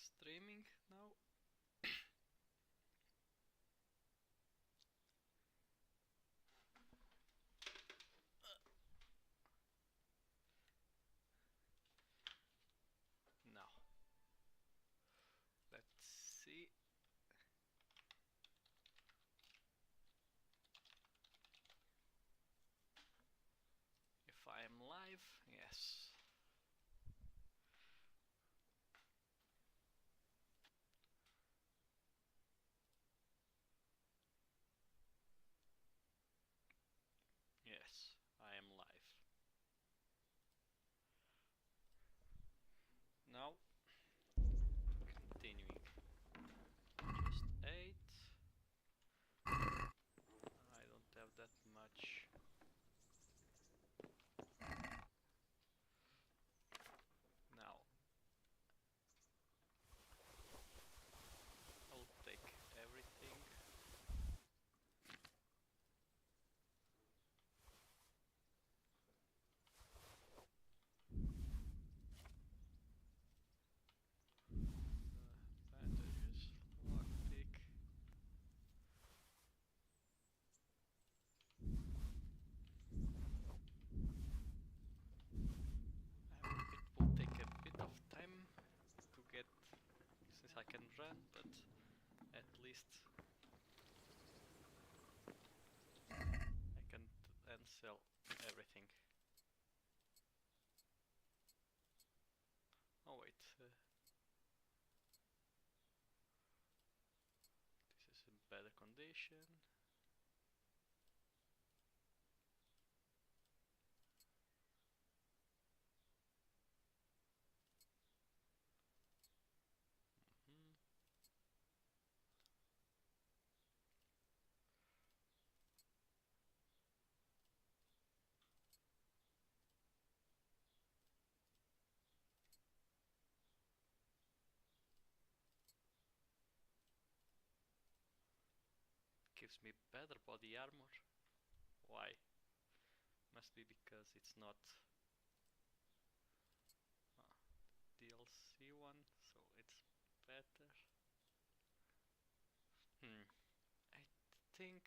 streaming now. Now, let's see. If I am live, yes. Yes, I am live. Now, continuing. Just 8. I don't have that much. Now, I'll take everything. Bandages, lockpick. It will take a bit of time to get, since I can run, but at least I can then sell everything. Oh wait, this is in better condition. Gives me better body armor. Why? Must be because it's not DLC one, so it's better. I think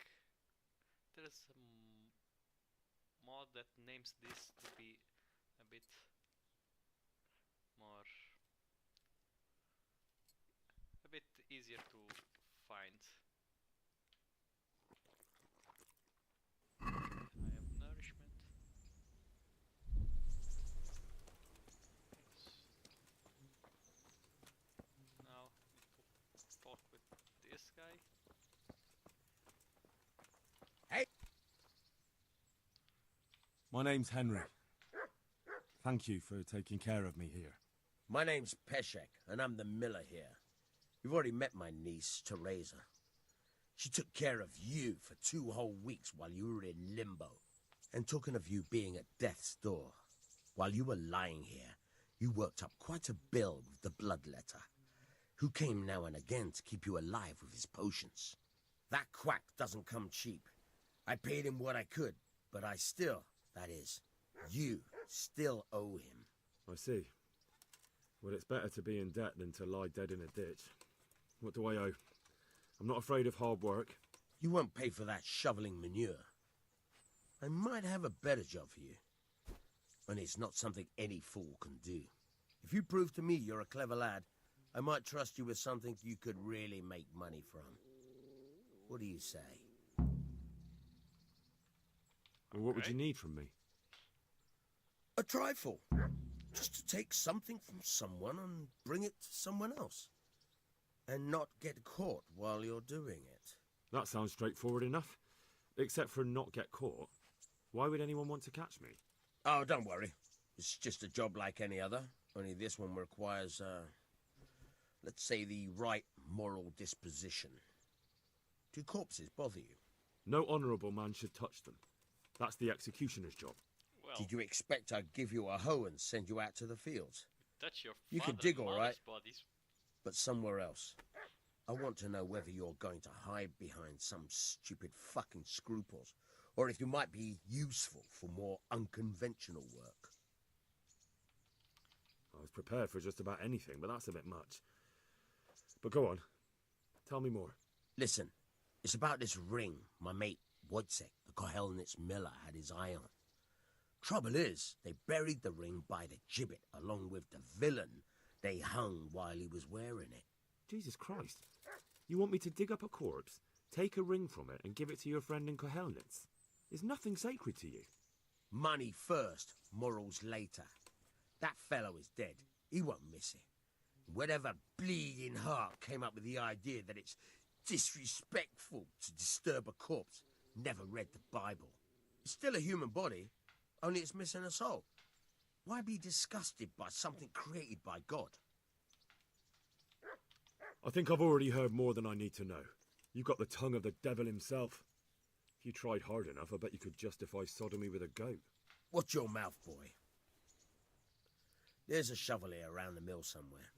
there's a mod that names this to be a bit more, a bit easier to find. I have nourishment. Now need to talk with this guy. Hey! My name's Henry. Thank you for taking care of me here. My name's Peshek, and I'm the miller here. You've already met my niece, Teresa. She took care of you for 2 whole weeks while you were in limbo. And talking of you being at death's door, while you were lying here, you worked up quite a bill with the bloodletter, who came now and again to keep you alive with his potions. That quack doesn't come cheap. I paid him what I could, but I still, that is, you still owe him. I see. Well, it's better to be in debt than to lie dead in a ditch. What do I owe? I'm not afraid of hard work. You won't pay for that shoveling manure. I might have a better job for you. And it's not something any fool can do. If you prove to me you're a clever lad, I might trust you with something you could really make money from. What do you say? Well, what would you need from me? A trifle. Just to take something from someone and bring it to someone else. And not get caught while you're doing it. That sounds straightforward enough. Except for not get caught. Why would anyone want to catch me? Oh, don't worry. It's just a job like any other. Only this one requires, let's say, the right moral disposition. Do corpses bother you? No honourable man should touch them. That's the executioner's job. Well, Did you expect I'd give you a hoe and send you out to the fields? that's your You can father dig and all mother's right. bodies. But somewhere else. I want to know whether you're going to hide behind some stupid fucking scruples, or if you might be useful for more unconventional work. I was prepared for just about anything, but that's a bit much. But go on. Tell me more. Listen, it's about this ring my mate Wojciech, the Kohelnitz miller, had his eye on. Trouble is, they buried the ring by the gibbet along with the villain they hung while he was wearing it. Jesus Christ. You want me to dig up a corpse, take a ring from it, and give it to your friend in Kohelnitz? Is nothing sacred to you? Money first, morals later. That fellow is dead. He won't miss it. Whatever bleeding heart came up with the idea that it's disrespectful to disturb a corpse never read the Bible. It's still a human body, only it's missing a soul. Why be disgusted by something created by God? I think I've already heard more than I need to know. You've got the tongue of the devil himself. If you tried hard enough, I bet you could justify sodomy with a goat. Watch your mouth, boy. There's a shovel here around the mill somewhere.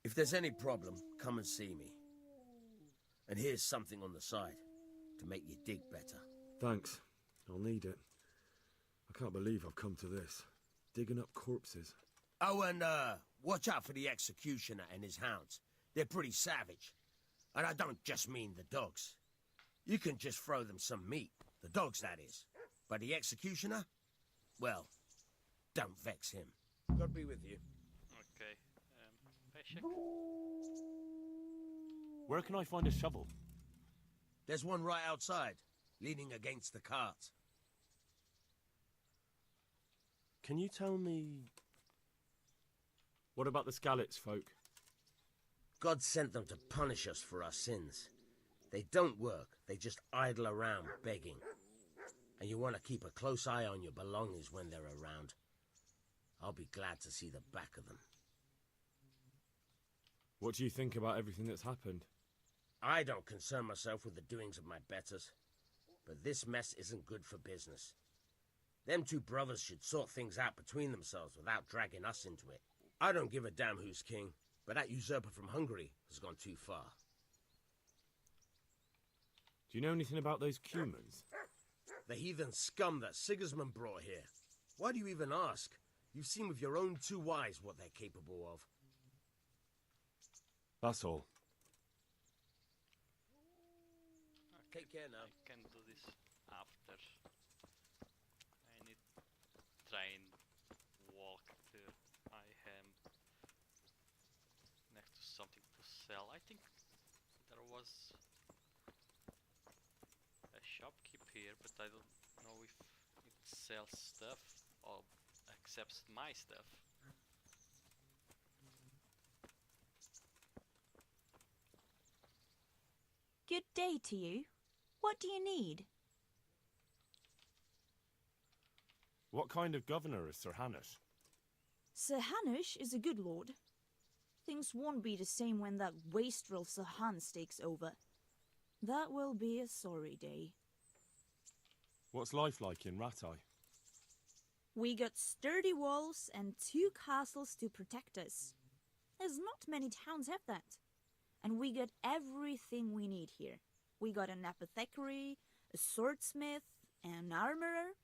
If there's any problem, come and see me. And here's something on the side to make you dig better. Thanks. I'll need it. I can't believe I've come to this. Digging up corpses. Oh, and watch out for the executioner and his hounds. They're pretty savage. And I don't just mean the dogs. You can just throw them some meat. The dogs, that is. But the executioner? Well, don't vex him. God be with you. Okay. Peshek. Where can I find a shovel? There's one right outside, leaning against the cart. Can you tell me... What about the Skalitz folk? God sent them to punish us for our sins. They don't work, they just idle around begging. And you want to keep a close eye on your belongings when they're around. I'll be glad to see the back of them. What do you think about everything that's happened? I don't concern myself with the doings of my betters. But this mess isn't good for business. Them two brothers should sort things out between themselves without dragging us into it. I don't give a damn who's king, but that usurper from Hungary has gone too far. Do you know anything about those Cumans? The heathen scum that Sigismund brought here. Why do you even ask? You've seen with your own two eyes what they're capable of. That's all. Take care now. I can do this after. I need try and walk to I am next to something to sell. I think there was a shopkeep here, but I don't know if it sells stuff or accepts my stuff. Good day to you. What do you need? What kind of governor is Sir Hanush? Sir Hanush is a good lord. Things won't be the same when that wastrel Sir Hans takes over. That will be a sorry day. What's life like in Ratai? We got sturdy walls and 2 castles to protect us. There's not many towns have that. And we got everything we need here. We got an apothecary, a swordsmith, an armorer.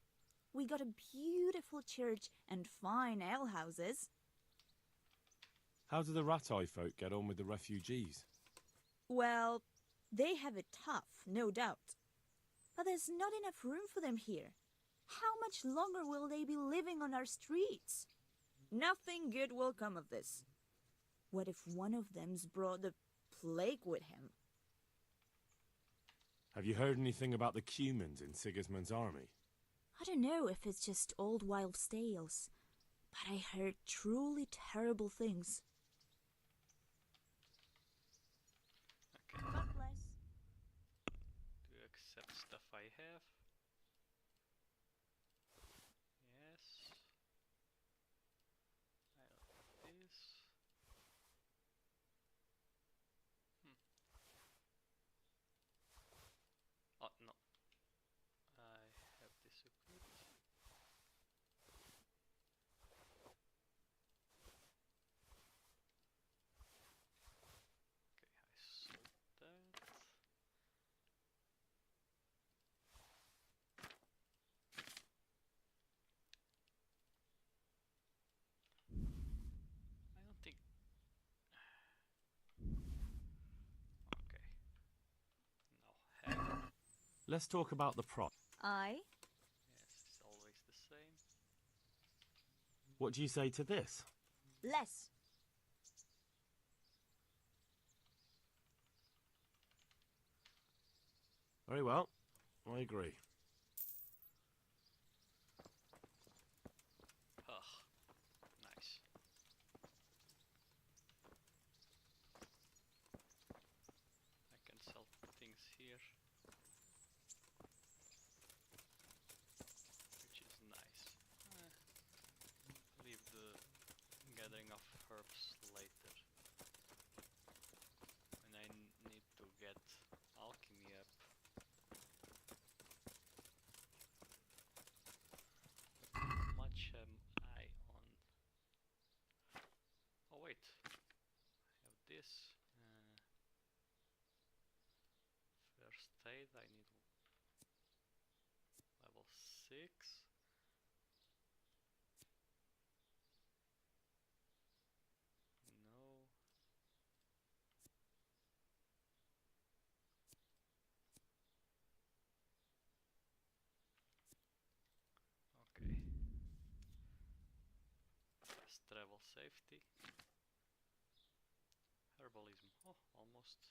We got a beautiful church and fine alehouses. How do the Ratai folk get on with the refugees? Well, they have it tough, no doubt. But there's not enough room for them here. How much longer will they be living on our streets? Nothing good will come of this. What if one of them's brought the plague with him? Have you heard anything about the Cumans in Sigismund's army? I don't know if it's just old wild tales, but I heard truly terrible things. Okay. God bless. Do you accept stuff I have? Yes. I like this. Oh no. I have this equipped. let's talk about the price. Aye. Yes, it's always the same. What do you say to this? Less. Very well. I agree. Ugh, nice. I can sell things here, which is nice. Leave the gathering of herbs later. And I need to get alchemy up. How much am I on? Oh wait, I have this. First aid, I need level 6. No. Okay. Fast travel safety. Herbalism. Oh, almost.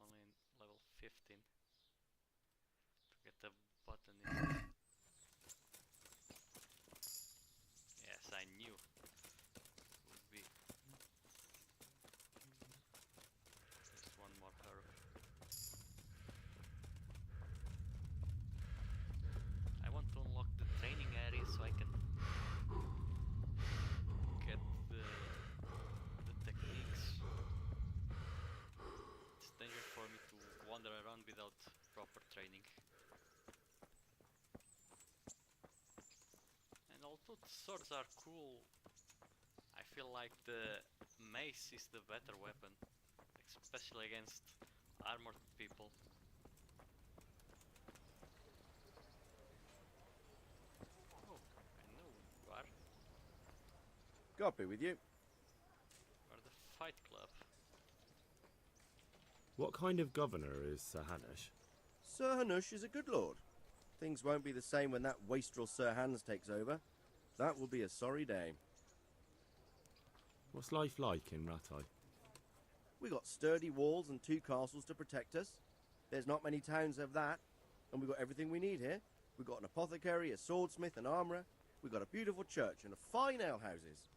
Only in level 15 to get the botanist. Yes, I knew would be just one more herb. I want to unlock the training area so I can get the techniques. It's dangerous for me to wander around without proper training. And although the swords are cool, I feel like the mace is the better weapon, especially against armored people. Oh, I know who you are. God be with you. You are the Fight Club. What kind of governor is Sir Hanush? Sir Hanush is a good lord. Things won't be the same when that wastrel Sir Hans takes over. That will be a sorry day. What's life like in Rattay? We got sturdy walls and 2 castles to protect us. There's not many towns have that. And we got everything we need here. We got an apothecary, a swordsmith, an armourer. We got a beautiful church and a fine alehouses.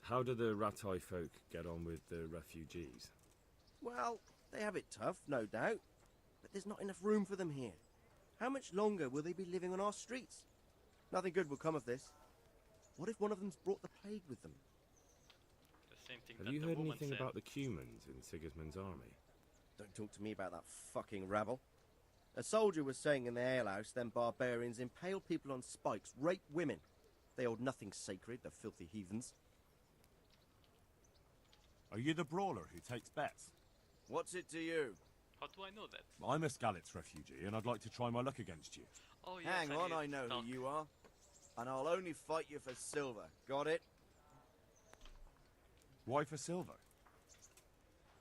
How do the Rattay folk get on with the refugees? Well, they have it tough, no doubt. But there's not enough room for them here. How much longer will they be living on our streets? Nothing good will come of this. What if one of them's brought the plague with them? The same thing Have that you the heard woman anything said. about the Cumans in Sigismund's army? Don't talk to me about that fucking rabble. A soldier was saying in the alehouse them barbarians impale people on spikes, rape women. They hold nothing sacred, the filthy heathens. Are you the brawler who takes bets? What's it to you? How do I know that? I'm a Skalitz refugee, and I'd like to try my luck against you. Oh yes, Hang on, need I know to talk. who you are. And I'll only fight you for silver. Got it? Why for silver?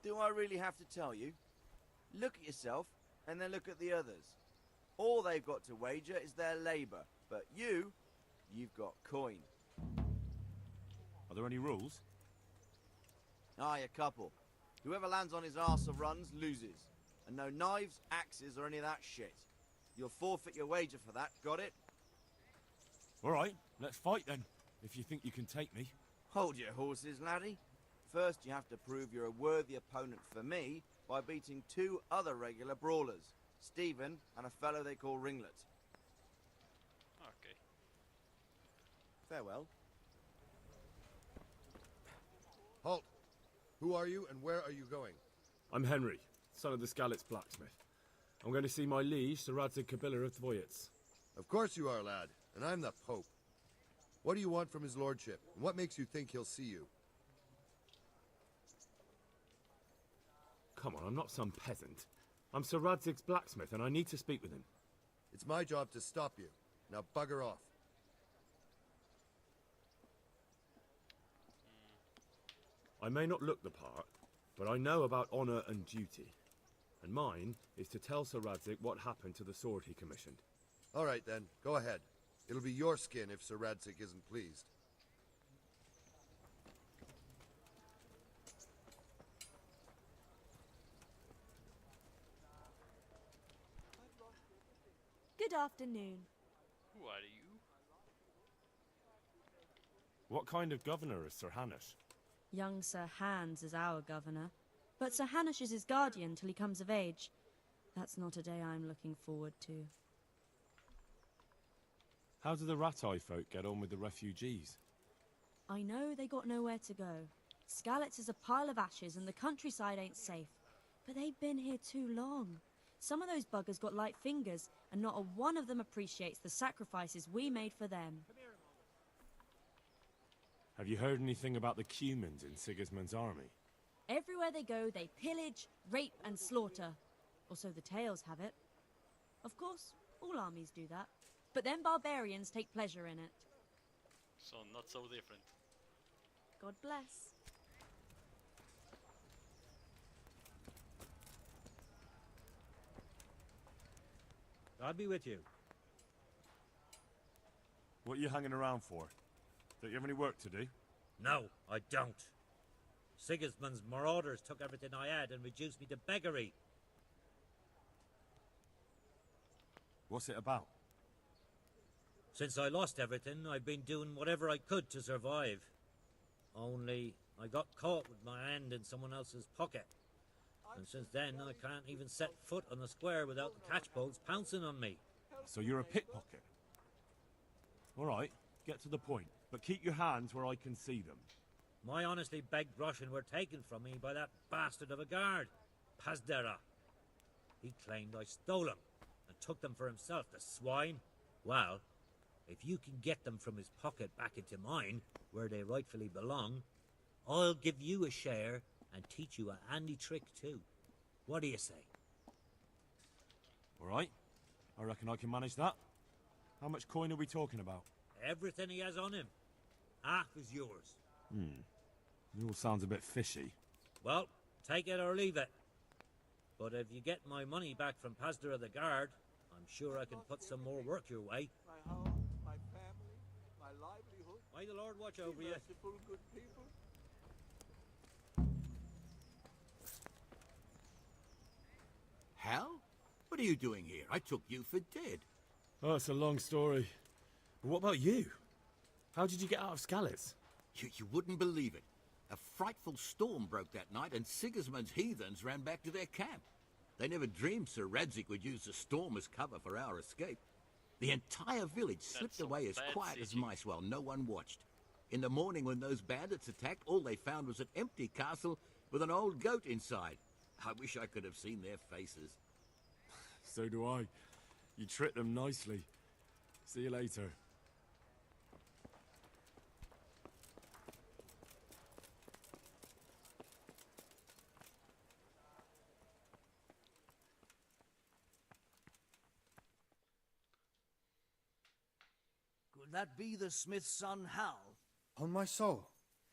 Do I really have to tell you? Look at yourself, and then look at the others. All they've got to wager is their labour. But you've got coin. Are there any rules? Aye, a couple. Whoever lands on his arse or runs, loses. And no knives, axes, or any of that shit. You'll forfeit your wager for that, got it? All right, let's fight then, if you think you can take me. Hold your horses, laddie. First, you have to prove you're a worthy opponent for me by beating 2 other regular brawlers. Stephen and a fellow they call Ringlet. Okay. Farewell. Halt! Who are you and where are you going? I'm Henry, son of the Skalitz blacksmith. I'm going to see my liege, Sir Radzig Kabila of Dvoyitz. Of course you are, lad, and I'm the Pope. What do you want from his lordship, and what makes you think he'll see you? Come on, I'm not some peasant. I'm Sir Radzig's blacksmith, and I need to speak with him. It's my job to stop you. Now bugger off. I may not look the part, but I know about honour and duty. And mine is to tell Sir Radzig what happened to the sword he commissioned. All right, then. Go ahead. It'll be your skin if Sir Radzig isn't pleased. Good afternoon. Who are you? What kind of governor is Sir Hanush? Young Sir Hans is our governor, but Sir Hanush is his guardian till he comes of age. That's not a day I'm looking forward to. How do the Ratai folk get on with the refugees? I know they got nowhere to go. Skalitz is a pile of ashes and the countryside ain't safe. But they've been here too long. Some of those buggers got light fingers, and not a one of them appreciates the sacrifices we made for them. Have you heard anything about the Cumans in Sigismund's army? Everywhere they go, they pillage, rape and slaughter. Or so the tales have it. Of course, all armies do that. But then barbarians take pleasure in it. So not so different. God bless. God be with you. What are you hanging around for? Don't you have any work to do? No, I don't. Sigismund's marauders took everything I had and reduced me to beggary. What's it about? Since I lost everything, I've been doing whatever I could to survive. Only I got caught with my hand in someone else's pocket. And since then, I can't even set foot on the square without the catchpoles pouncing on me. So you're a pickpocket? All right, get to the point. But keep your hands where I can see them. My honestly begged groschen were taken from me by that bastard of a guard, Pazdera. He claimed I stole them and took them for himself, the swine. Well, if you can get them from his pocket back into mine, where they rightfully belong, I'll give you a share and teach you a handy trick too. What do you say? All right, I reckon I can manage that. How much coin are we talking about? Everything he has on him. Half is yours. It all sounds a bit fishy. Well, take it or leave it. But if you get my money back from Pazdera the guard, I'm sure I can put some more work your way. My home, my family, my livelihood. May the Lord watch over you. Merciful, good people. Hal? What are you doing here? I took you for dead. Oh, it's a long story. But what about you? How did you get out of Skalitz? You wouldn't believe it. A frightful storm broke that night, and Sigismund's heathens ran back to their camp. They never dreamed Sir Radzig would use the storm as cover for our escape. The entire village slipped away as quiet as mice while no one watched. In the morning when those bandits attacked, all they found was an empty castle with an old goat inside. I wish I could have seen their faces. So do I. You tricked them nicely. See you later. Could that be the smith's son, Hal? On my soul,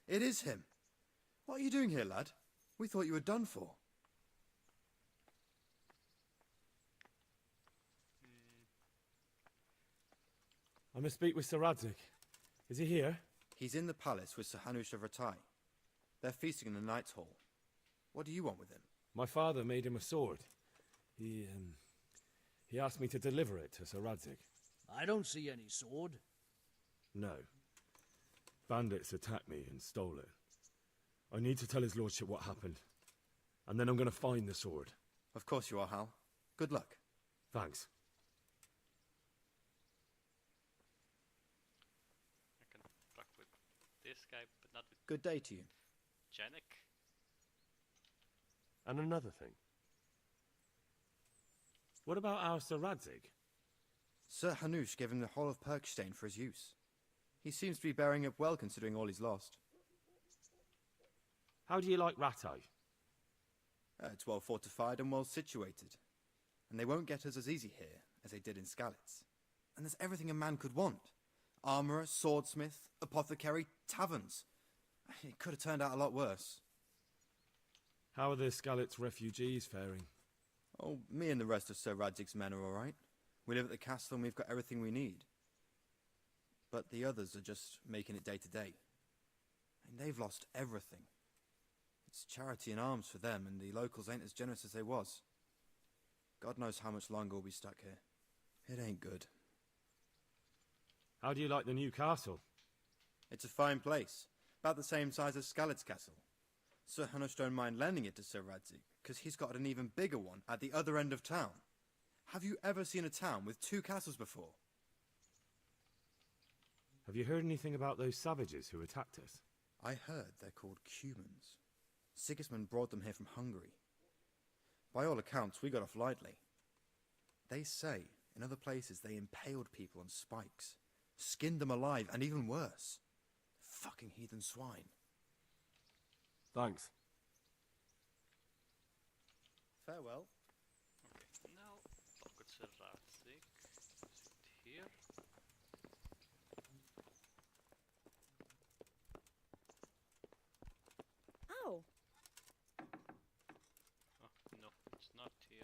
it is him. What are you doing here, lad? We thought you were done for. I must speak with Sir Radzig. Is he here? He's in the palace with Sir Hanush of Ratai. They're feasting in the Knight's Hall. What do you want with him? My father made him a sword. He asked me to deliver it to Sir Radzig. I don't see any sword. No. Bandits attacked me and stole it. I need to tell his lordship what happened. And then I'm going to find the sword. Of course you are, Hal. Good luck. Thanks. I can talk with this guy, but not with Good day to you. Janek. And another thing. What about our Sir Radzig? Sir Hanush gave him the whole of Perkstein for his use. He seems to be bearing up well considering all he's lost. How do you like Ratai? It's well fortified and well situated. And they won't get us as easy here as they did in Skalitz. And there's everything a man could want. Armourer, swordsmith, apothecary, taverns. It could have turned out a lot worse. How are the Skalitz refugees faring? Oh, me and the rest of Sir Radzig's men are all right. We live at the castle and we've got everything we need. But the others are just making it day to day. And they've lost everything. It's charity and arms for them, and the locals ain't as generous as they was. God knows how much longer we'll be stuck here. It ain't good. How do you like the new castle? It's a fine place. About the same size as Skalitz Castle. Sir Hanush don't mind lending it to Sir Radzig, because he's got an even bigger one at the other end of town. Have you ever seen a town with 2 castles before? Have you heard anything about those savages who attacked us? I heard they're called Cumans. Sigismund brought them here from Hungary. By all accounts, we got off lightly. They say, in other places, they impaled people on spikes, skinned them alive, and even worse. Fucking heathen swine. Thanks. Farewell. Okay, now talk with Sir Radzig. Is it here? Oh, Oh, no, it's not here.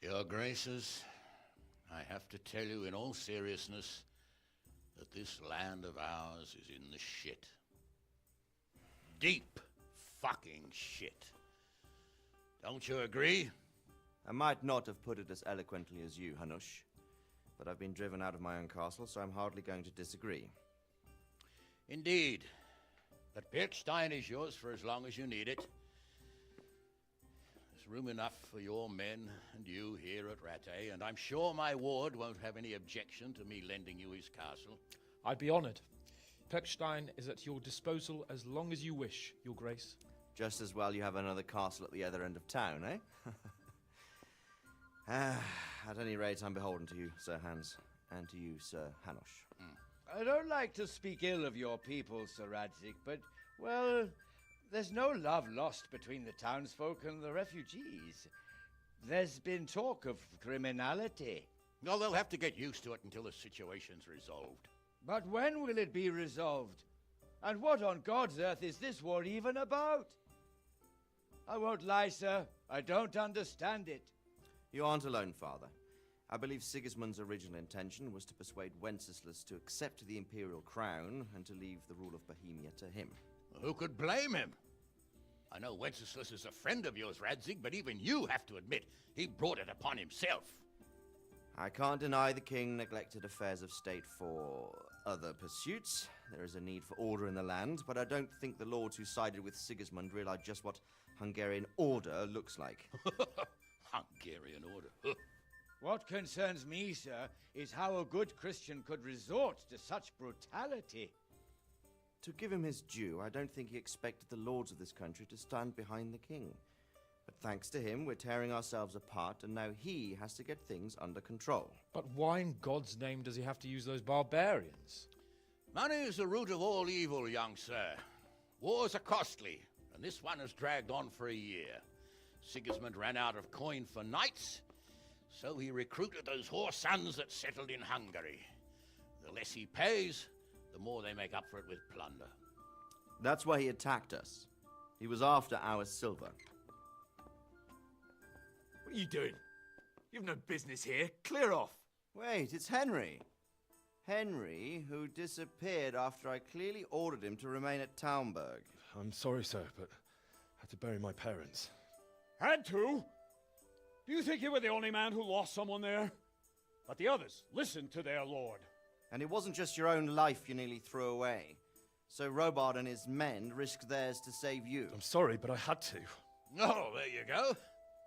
Your Graces, I have to tell you in all seriousness that this land of ours is in the shit. Deep fucking shit. Don't you agree? I might not have put it as eloquently as you, Hanush, but I've been driven out of my own castle, so I'm hardly going to disagree. Indeed. But Birkstein is yours for as long as you need it. There's room enough for your men and you here at Rattay, and I'm sure my ward won't have any objection to me lending you his castle. I'd be honoured. Pechstein is at your disposal as long as you wish, Your Grace. Just as well you have another castle at the other end of town, eh? At any rate, I'm beholden to you, Sir Hans, and to you, Sir Hanush. I don't like to speak ill of your people, Sir Radzig, but, well, there's no love lost between the townsfolk and the refugees. There's been talk of criminality. Well, they'll have to get used to it until the situation's resolved. But when will it be resolved? And what on God's earth is this war even about? I won't lie, sir. I don't understand it. You aren't alone, Father. I believe Sigismund's original intention was to persuade Wenceslas to accept the imperial crown and to leave the rule of Bohemia to him. Who could blame him? I know Wenceslas is a friend of yours, Radzig, but even you have to admit he brought it upon himself. I can't deny the king neglected affairs of state for other pursuits. There is a need for order in the land, but I don't think the lords who sided with Sigismund realized just what Hungarian order looks like. Hungarian order? What concerns me, sir, is how a good Christian could resort to such brutality. To give him his due, I don't think he expected the lords of this country to stand behind the king. But thanks to him, we're tearing ourselves apart, and now he has to get things under control. But why in God's name does he have to use those barbarians? Money is the root of all evil, young sir. Wars are costly, and this one has dragged on for a year. Sigismund ran out of coin for knights, so he recruited those whore sons that settled in Hungary. The less he pays, the more they make up for it with plunder. That's why he attacked us. He was after our silver. What are you doing? You've no business here. Clear off. Wait, it's Henry. Henry, who disappeared after I clearly ordered him to remain at Taunberg. I'm sorry, sir, but I had to bury my parents. Had to? Do you think you were the only man who lost someone there? But the others listened to their lord. And it wasn't just your own life you nearly threw away. So Robard and his men risked theirs to save you. I'm sorry, but I had to. Oh, there you go.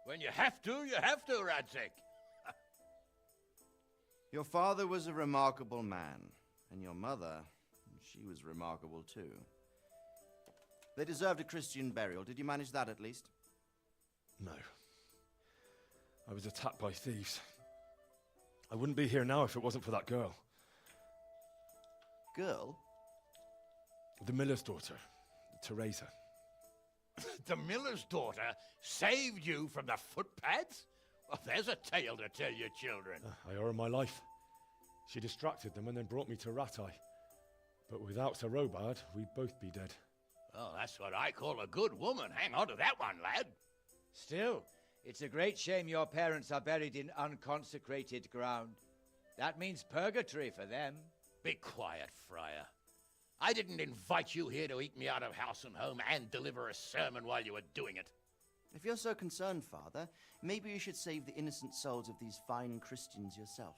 When you have to, Radzig. Your father was a remarkable man, and your mother, she was remarkable too. They deserved a Christian burial. Did you manage that at least? No. I was attacked by thieves. I wouldn't be here now if it wasn't for that girl. Girl? The miller's daughter, Teresa. The miller's daughter saved you from the footpads? Well, there's a tale to tell your children. I owe her my life. She distracted them and then brought me to Ratai. But without Sir Robard, we'd both be dead. Oh, that's what I call a good woman. Hang on to that one, lad. Still, it's a great shame your parents are buried in unconsecrated ground. That means purgatory for them. Be quiet, Friar. I didn't invite you here to eat me out of house and home and deliver a sermon while you were doing it. If you're so concerned, Father, maybe you should save the innocent souls of these fine Christians yourself.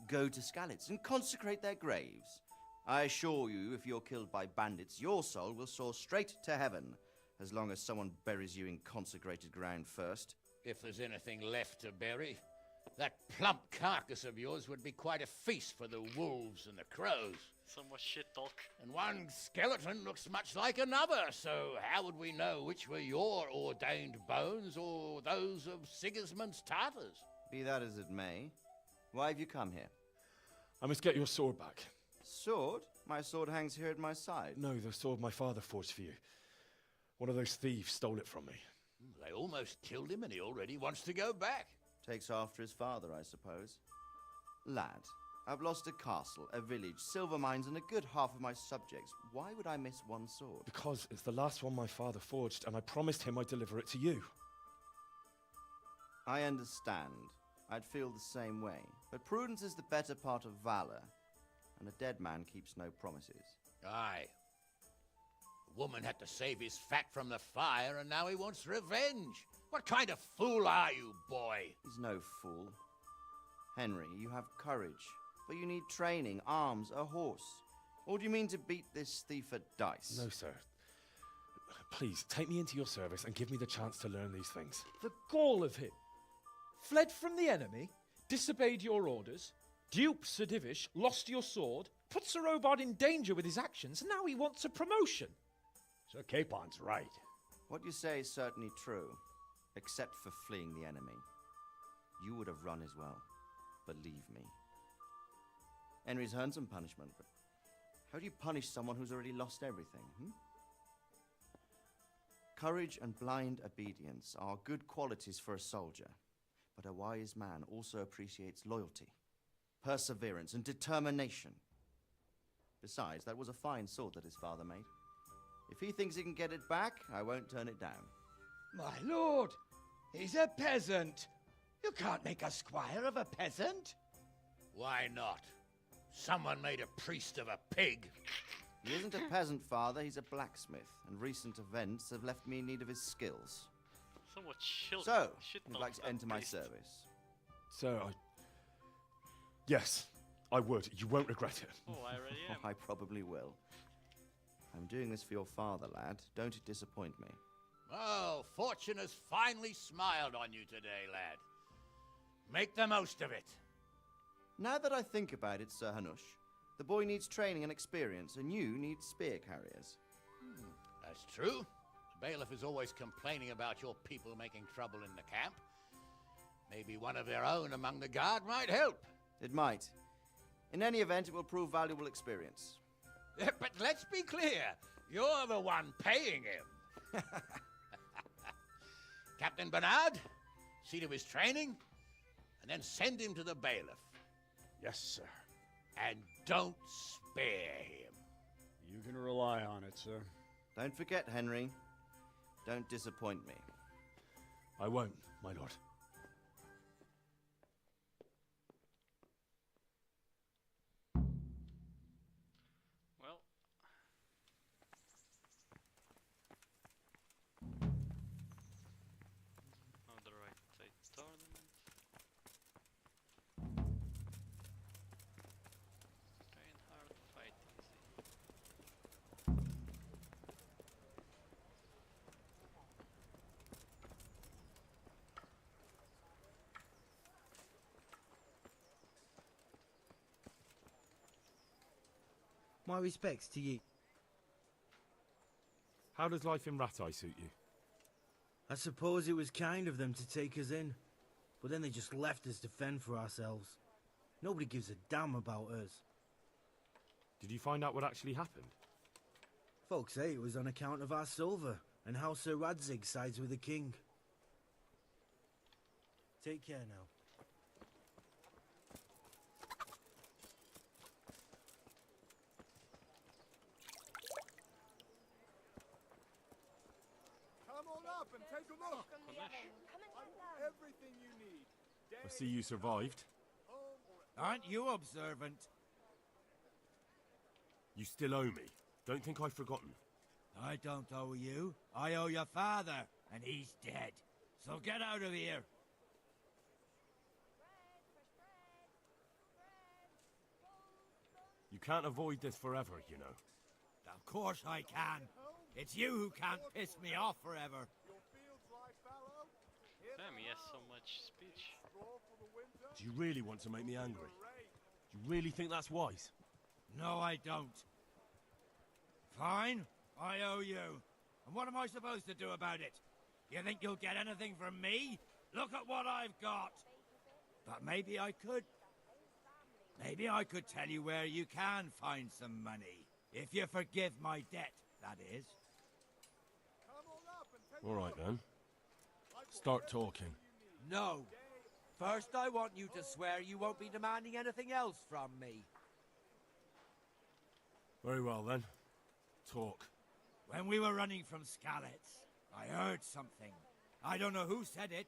Go to Skalitz and consecrate their graves. I assure you, if you're killed by bandits, your soul will soar straight to heaven, as long as someone buries you in consecrated ground first. If there's anything left to bury, that plump carcass of yours would be quite a feast for the wolves and the crows. So much shit talk. And one skeleton looks much like another, so how would we know which were your ordained bones or those of Sigismund's Tartars? Be that as it may, why have you come here? I must get your sword back. Sword? My sword hangs here at my side. No, the sword my father forged for you. One of those thieves stole it from me. They almost killed him and he already wants to go back. Takes after his father, I suppose. Lad, I've lost a castle, a village, silver mines, and a good half of my subjects. Why would I miss one sword? Because it's the last one my father forged, and I promised him I'd deliver it to you. I understand. I'd feel the same way. But prudence is the better part of valor, and a dead man keeps no promises. Aye. The woman had to save his fat from the fire, and now he wants revenge. What kind of fool are you, boy? He's no fool. Henry, you have courage, but you need training, arms, a horse. Or do you mean to beat this thief at dice? No, sir. Please, take me into your service and give me the chance to learn these things. The gall of him. Fled from the enemy, disobeyed your orders, duped Sir Divish, lost your sword, put Sir Robard in danger with his actions, and now he wants a promotion. Sir Capon's right. What you say is certainly true, except for fleeing the enemy. You would have run as well, believe me. Henry's earned some punishment, but how do you punish someone who's already lost everything, Courage and blind obedience are good qualities for a soldier, but a wise man also appreciates loyalty, perseverance, and determination. Besides, that was a fine sword that his father made. If he thinks he can get it back, I won't turn it down. My lord, he's a peasant. You can't make a squire of a peasant. Why not? Someone made a priest of a pig. He isn't a peasant, Father. He's a blacksmith, and recent events have left me in need of his skills. So much shit. So, shit you'd talk like to about enter my priest. service? Sir, Yes, I would. You won't regret it. Oh, I already am. I probably will. I'm doing this for your father, lad. Don't disappoint me. Oh, fortune has finally smiled on you today, lad. Make the most of it. Now that I think about it, Sir Hanush, the boy needs training and experience, and you need spear carriers. That's true. The bailiff is always complaining about your people making trouble in the camp. Maybe one of their own among the guard might help. It might. In any event, it will prove valuable experience. But let's be clear, you're the one paying him. Captain Bernard, see to his training, and then send him to the bailiff. Yes, sir. And don't spare him. You can rely on it, sir. Don't forget, Henry. Don't disappoint me. I won't, my lord. Well, on the right side tournament. Train hard, fight easy. My respects to you. How does life in Ratai suit you? I suppose it was kind of them to take us in, but then they just left us to fend for ourselves. Nobody gives a damn about us. Did you find out what actually happened? Folks say it was on account of our silver, and how Sir Radzig sides with the king. Take care now. Come on up and take a look. Everything you need. I see you survived. Aren't you observant? You still owe me. Don't think I've forgotten. I don't owe you. I owe your father, and he's dead. So get out of here. You can't avoid this forever, you know. Of course I can. It's you who can't piss me off forever. Damn, he has so much speech. Do you really want to make me angry? Do you really think that's wise? No, I don't. Fine, I owe you. And what am I supposed to do about it? You think you'll get anything from me? Look at what I've got. But maybe I could. Maybe I could tell you where you can find some money. If you forgive my debt, that is. All right, then. Start talking. No. First, I want you to swear you won't be demanding anything else from me. Very well, then. Talk. When we were running from Skalitz, I heard something. I don't know who said it.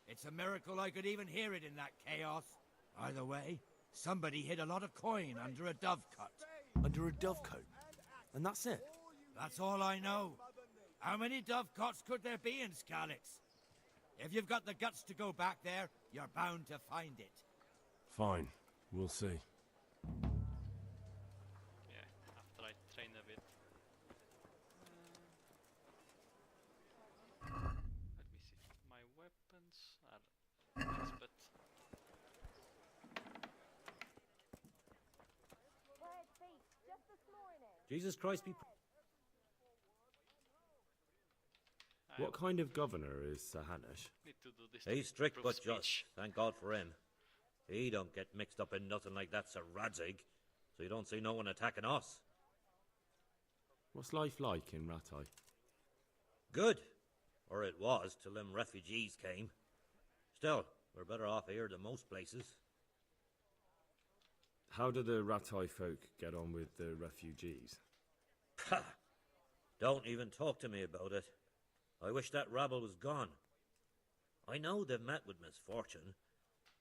It's a miracle I could even hear it in that chaos. Either way, somebody hid a lot of coin under a dovecote. Under a dovecote? And that's it? That's all I know. How many dovecotes could there be in Skalitz? If you've got the guts to go back there, you're bound to find it. Fine. We'll see. Yeah, after I train a bit. Let me see. My weapons are nice, but Jesus Christ be... What kind of governor is Sir Hanush? need to do this. He's to strict prove but speech. just. Thank God for him. He don't get mixed up in nothing like that Sir Radzig, so you don't see no one attacking us. What's life like in Rattay? Good. Or it was, till them refugees came. Still, we're better off here than most places. How do the Rattay folk get on with the refugees? Ha! Don't even talk to me about it. I wish that rabble was gone. I know they've met with misfortune,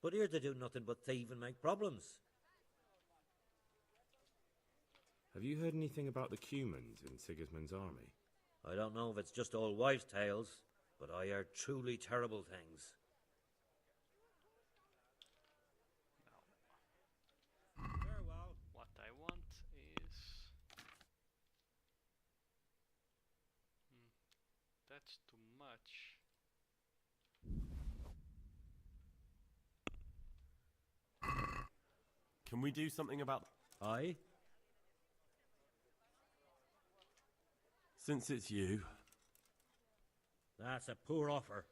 but here they do nothing but thieve and make problems. Have you heard anything about the Cumans in Sigismund's army? I don't know if it's just old wives' tales, but I heard truly terrible things. Farewell. What I want is... that's too much. Can we do something about... Aye? Since it's you... That's a poor offer.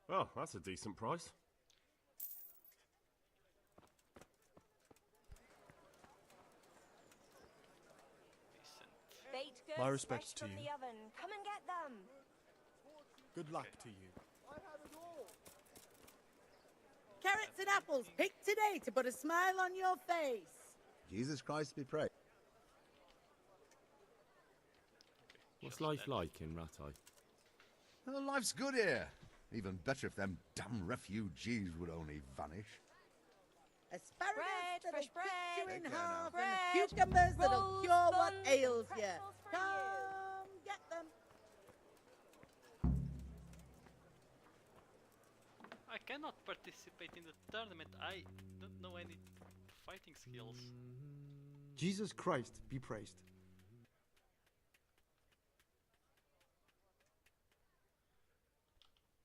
Well, that's a decent price. Baked goods My respects fresh to from you. the oven. Come and get them. Good luck to you. Carrots and apples picked today to put a smile on your face. Jesus Christ be praised. What's life like in Rattay? Well, life's good here. Even better if them damn refugees would only vanish. Asparagus Bread, that'll fresh cut you bread. in Take care half, now. and Bread, cucumbers that'll rolls, cure what buns, ails you. pretzels for you. Come get them. I cannot participate in the tournament. I don't know any fighting skills. Jesus Christ be praised.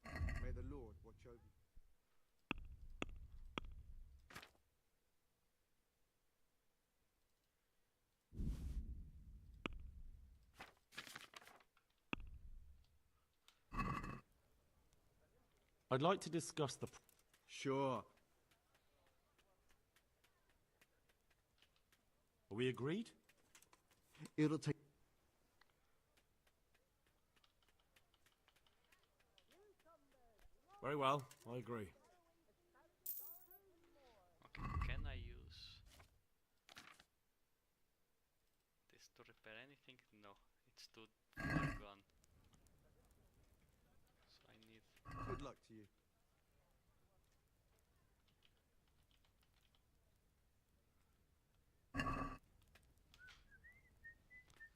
May the Lord watch over you. I'd like to discuss the... Sure. Are we agreed? It'll take... Very well, I agree. Okay, can I use this to repair anything? No, it's too far gone. So I need... Good luck to you.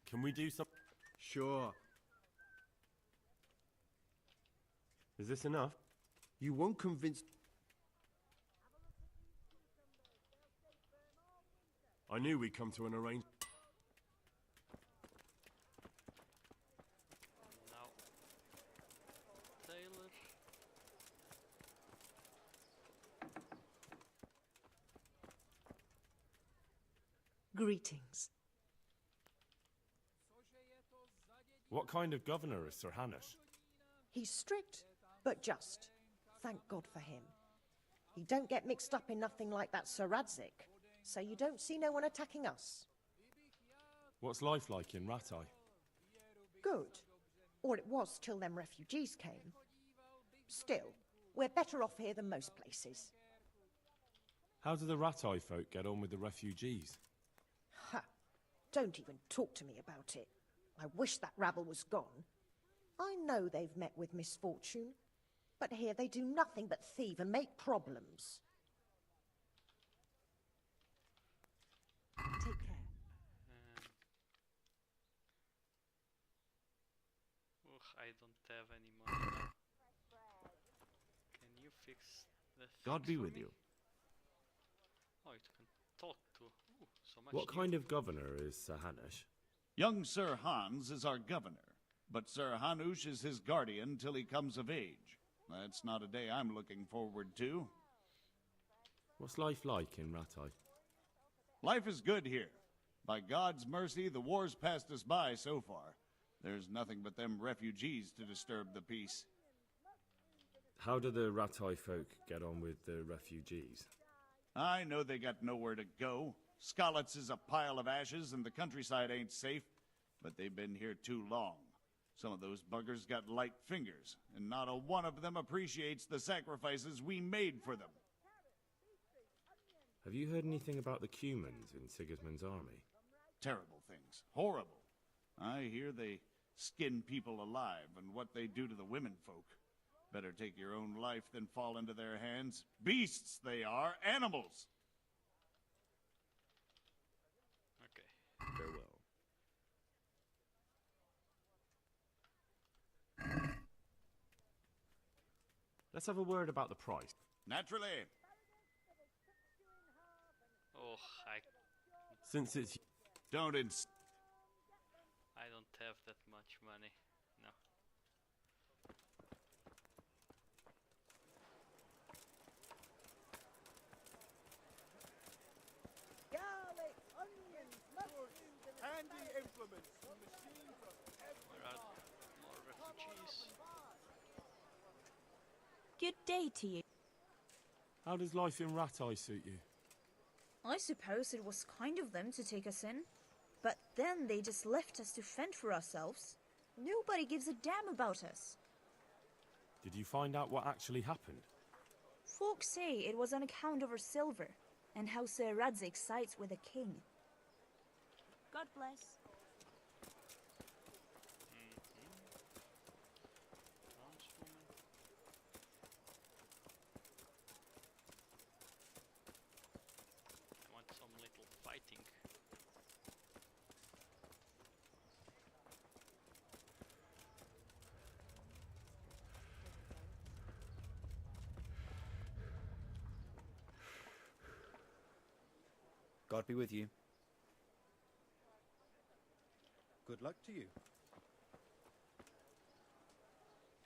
Can we do some... Sure. Is this enough? You won't convince... I knew we'd come to an arrangement. Now, Taylor. Greetings. What kind of governor is Sir Hanush? He's strict, but just. Thank God for him. He don't get mixed up in nothing like that Sir Radzik, so you don't see no one attacking us. What's life like in Ratai? Good. Or it was till them refugees came. Still, we're better off here than most places. How do the Ratai folk get on with the refugees? Ha! Don't even talk to me about it. I wish that rabble was gone. I know they've met with misfortune, but here they do nothing but thieve and make problems. Take care. I don't have any money now. Can you fix the God things be for with me? you. Oh, it can talk to. Ooh, so much. What new. kind of governor is Sir Hanush? Young Sir Hans is our governor, but Sir Hanush is his guardian till he comes of age. That's not a day I'm looking forward to. What's life like in Ratai? Life is good here. By God's mercy, the war's passed us by so far. There's nothing but them refugees to disturb the peace. How do the Ratai folk get on with the refugees? I know they got nowhere to go. Skalitz is a pile of ashes and the countryside ain't safe, but they've been here too long. Some of those buggers got light fingers, and not a one of them appreciates the sacrifices we made for them. Have you heard anything about the Cumans in Sigismund's army? Terrible things. Horrible. I hear they skin people alive, and what they do to the women folk. Better take your own life than fall into their hands. Beasts they are, animals! Okay. Farewell. Let's have a word about the price. Naturally. Oh, Since it's... Don't ins... I don't have that much money. No. Garlic, onions, mushrooms, and Handy implements and machines of every Where are more refugees? Good day to you. How does life in Ratai suit you? I suppose it was kind of them to take us in. But then they just left us to fend for ourselves. Nobody gives a damn about us. Did you find out what actually happened? Folks say it was on account of our silver, and how Sir Radzik sides with the king. God bless. I want some little fighting. God be with you. Good luck to you.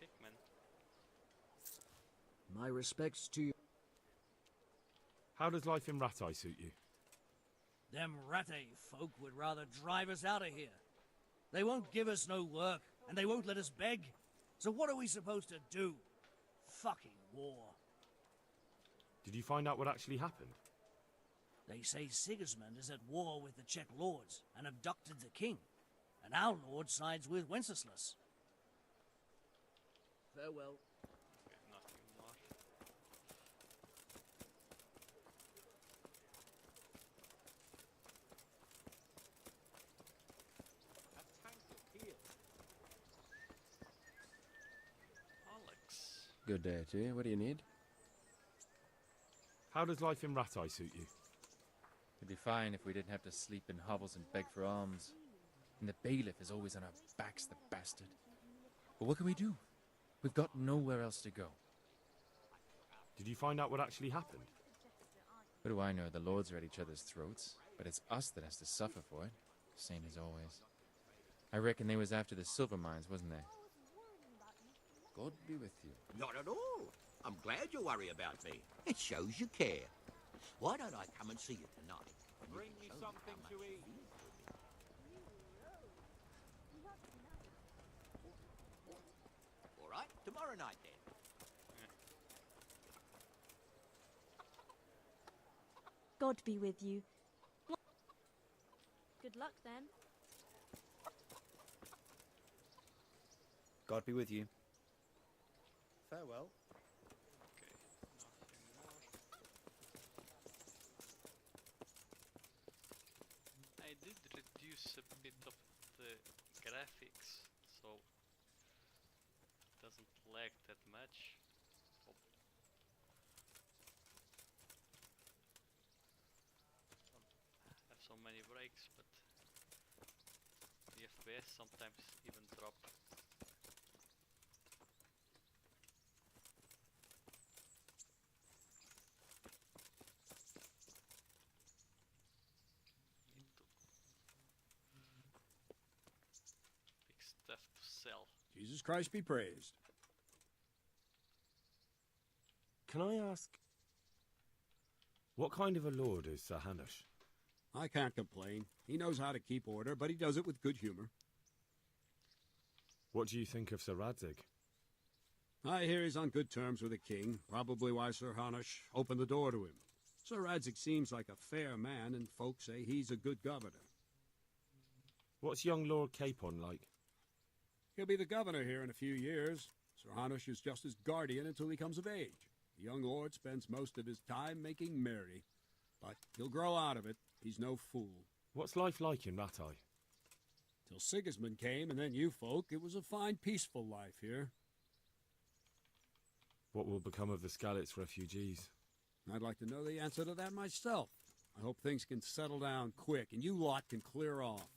Pikmin. My respects to you. How does life in Ratai suit you? Them Rattay folk would rather drive us out of here. They won't give us no work, and they won't let us beg. So what are we supposed to do? Fucking war. Did you find out what actually happened? They say Sigismund is at war with the Czech lords and abducted the king, and our lord sides with Wenceslas. Farewell. Nothing more. Alex. Good day to you. What do you need? How does life in Rattay suit you? It'd be fine if we didn't have to sleep in hovels and beg for alms. And the bailiff is always on our backs, the bastard. But what can we do? We've got nowhere else to go. Did you find out what actually happened? What do I know? The lords are at each other's throats, but it's us that has to suffer for it. Same as always. I reckon they was after the silver mines, wasn't they? God be with you. Not at all. I'm glad you worry about me. It shows you care. Why don't I come and see you tonight? and you Bring can me show how something much to you eat. feel for me. All right, tomorrow night then. God be with you. Good luck then. God be with you. Farewell. I did reduce a bit of the graphics, so it doesn't lag that much. Oh. I have so many breaks, but the FPS sometimes even drop. Big stuff to sell. Jesus Christ be praised. Can I ask? What kind of a lord is Sir Hanush? I can't complain. He knows how to keep order, but he does it with good humor. What do you think of Sir Radzig? I hear he's on good terms with the king, probably why Sir Hanush opened the door to him. Sir Radzig seems like a fair man, and folks say he's a good governor. What's young Lord Capon like? He'll be the governor here in a few years. Sir Hanush is just his guardian until he comes of age. The young lord spends most of his time making merry, but he'll grow out of it. He's no fool. What's life like in Rattay? Till Sigismund came, and then you folk, it was a fine, peaceful life here. What will become of the Skalitz refugees? I'd like to know the answer to that myself. I hope things can settle down quick, and you lot can clear off.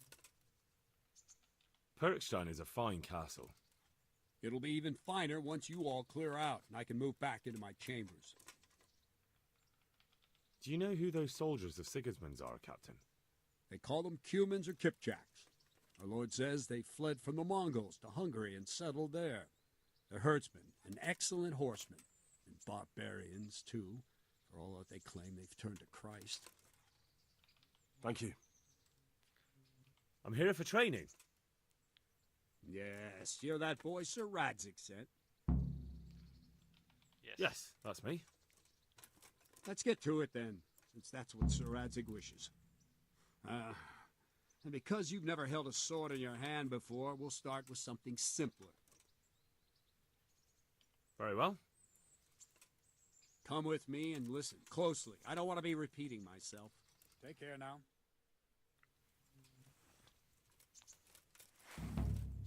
Perkstein is a fine castle. It'll be even finer once you all clear out, and I can move back into my chambers. Do you know who those soldiers of Sigismund's are, Captain? They call them Cumans or Kipchaks. Our lord says they fled from the Mongols to Hungary and settled there. They're herdsmen and excellent horsemen, and barbarians, too, for all that they claim they've turned to Christ. Thank you. I'm here for training. Yes, you're that boy Sir Radzig sent. Yes, that's me. Let's get to it then, since that's what Sir Radzig wishes. And because you've never held a sword in your hand before, we'll start with something simpler. Very well. Come with me and listen closely. I don't want to be repeating myself. Take care now.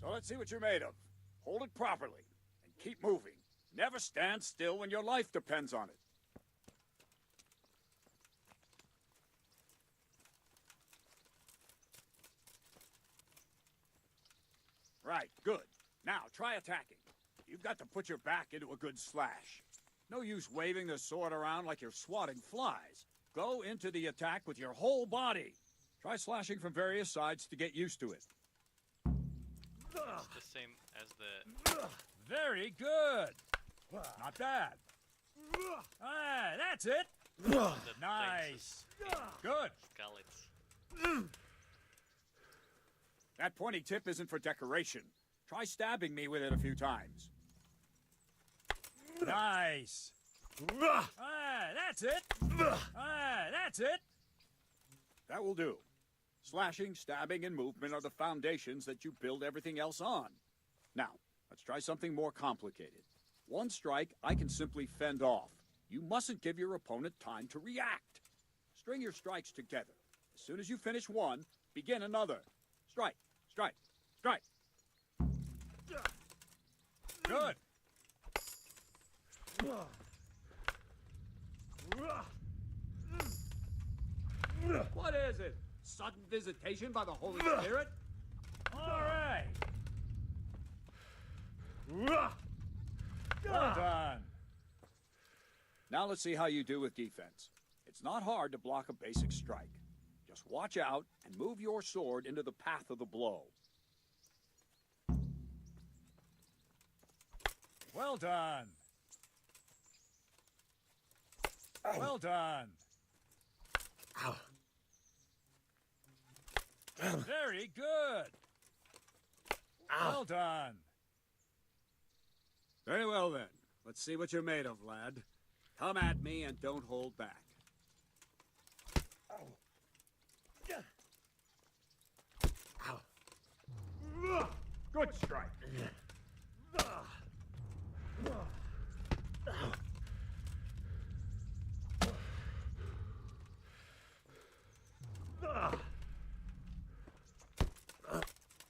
So let's see what you're made of. Hold it properly and keep moving. Never stand still when your life depends on it. Right, good. Now, try attacking. You've got to put your back into a good slash. No use waving the sword around like you're swatting flies. Go into the attack with your whole body. Try slashing from various sides to get used to it. It's the same as the... Very good. Not bad. Ah, that's it. Nice. Good. Skalitz. That pointy tip isn't for decoration. Try stabbing me with it a few times. Nice. Ah, that's it. Ah, that's it. That will do. Slashing, stabbing, and movement are the foundations that you build everything else on. Now, let's try something more complicated. One strike I can simply fend off. You mustn't give your opponent time to react. String your strikes together. As soon as you finish one, begin another. Strike, strike, strike. Good. What is it? Sudden visitation by the Holy Spirit? All right. Well done. Now let's see how you do with defense. It's not hard to block a basic strike. Just watch out and move your sword into the path of the blow. Well done. Well done. Very good. Well done. Very well then. Let's see what you're made of, lad. Come at me and don't hold back. Good strike.